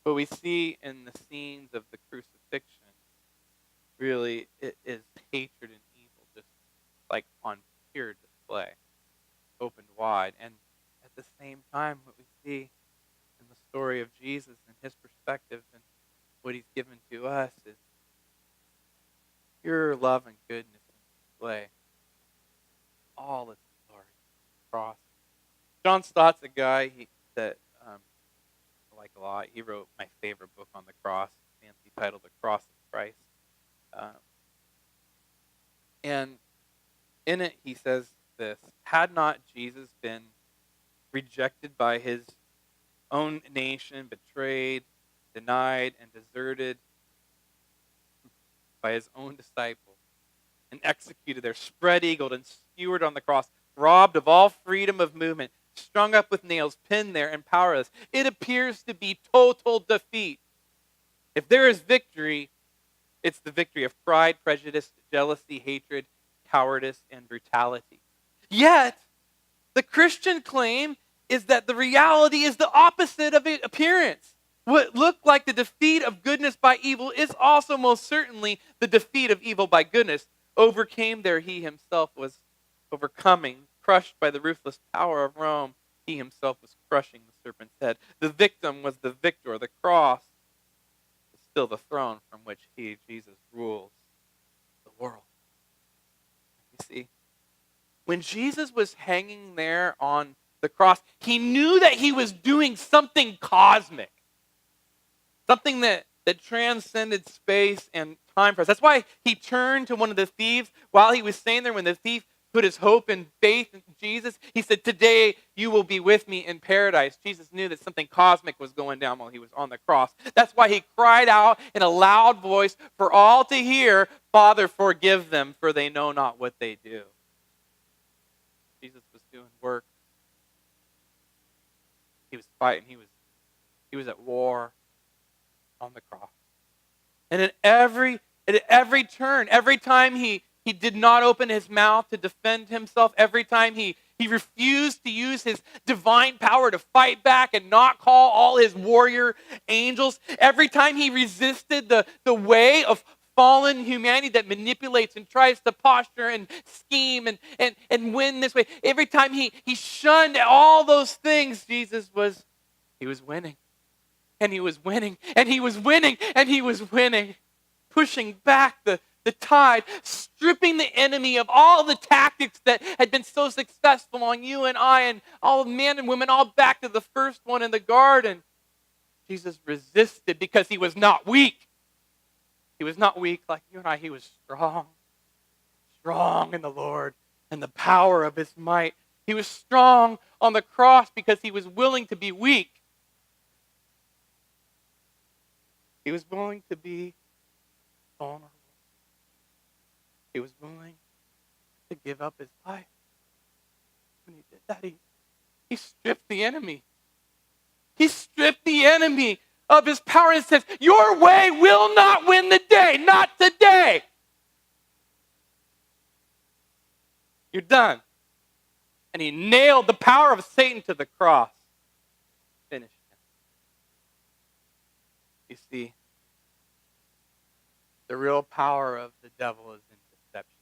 What we see in the scenes of the crucifixion really it is hatred and evil just like on pure display, opened wide. And at the same time, what we see in the story of Jesus and his perspective and what he's given to us is pure love and goodness in display. All its glory. Cross. John Stott's a guy that I like a lot. He wrote my favorite book on the cross, fancy title, The Cross of Christ. Um, and in it, he says this: had not Jesus been rejected by his own nation, betrayed, denied, and deserted by his own disciples, and executed there, spread eagled and skewered on the cross, robbed of all freedom of movement, strung up with nails, pinned there and powerless, it appears to be total defeat. If there is victory, it's the victory of pride, prejudice, jealousy, hatred, cowardice, and brutality. Yet, the Christian claim is that the reality is the opposite of its appearance. What looked like the defeat of goodness by evil is also most certainly the defeat of evil by goodness. Overcame there, he himself was overcoming, crushed by the ruthless power of Rome. He himself was crushing the serpent's head. The victim was the victor. The cross is still the throne from which he, Jesus, rules the world. You see, when Jesus was hanging there on the cross, he knew that he was doing something cosmic, something that transcended space and time for us. That's why he turned to one of the thieves while he was staying there. When the thief put his hope and faith in Jesus, he said, today you will be with me in paradise. Jesus knew that something cosmic was going down while he was on the cross. That's why he cried out in a loud voice for all to hear, Father, forgive them, for they know not what they do. Jesus was doing work. He was fighting. He was at war on the cross. And at every turn, every time he did not open his mouth to defend himself, every time he refused to use his divine power to fight back and not call all his warrior angels, every time he resisted the way of fallen humanity that manipulates and tries to posture and scheme and win this way, every time he shunned all those things, Jesus was winning. And he was winning, and he was winning, and he was winning. Pushing back the tide, stripping the enemy of all the tactics that had been so successful on you and I and all men and women, all back to the first one in the garden. Jesus resisted because he was not weak. He was not weak like you and I. He was strong. Strong in the Lord and the power of his might. He was strong on the cross because he was willing to be weak. He was willing to be vulnerable. He was willing to give up his life. When he did that, he stripped the enemy. He stripped the enemy of his power and says, your way will not win the day, not today. You're done. And he nailed the power of Satan to the cross. Finished him. You see, the real power of the devil is in deception.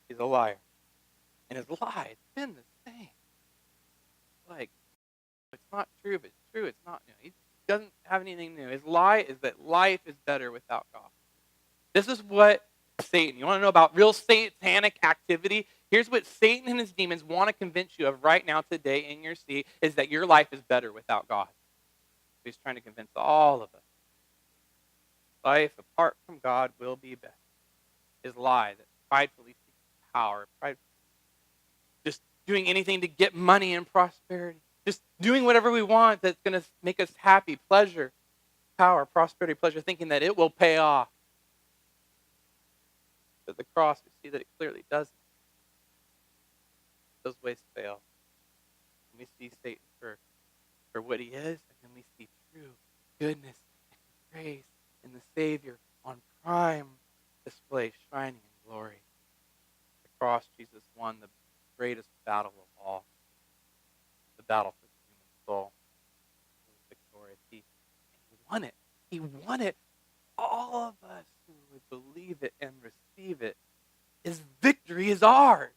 He's a liar. And his lie, it's been the same. Like, it's not true, but it's true. It's not new. He doesn't have anything new. His lie is that life is better without God. This is what Satan, you want to know about real satanic activity? Here's what Satan and his demons want to convince you of right now today in your seat, is that your life is better without God. He's trying to convince all of us. Life apart from God will be better. His lie that pridefully seeks power, just doing anything to get money and prosperity, just doing whatever we want that's going to make us happy, pleasure, power, prosperity, pleasure, thinking that it will pay off. But the cross, we see that it clearly doesn't. Those ways fail. And we see Satan for what he is, and then we see true goodness and grace in the Savior on prime display, shining in glory. The cross, Jesus won the greatest battle of all, the battle for the human soul. He was victorious. won it. He won it. All of us who would believe it and receive it, his victory is ours.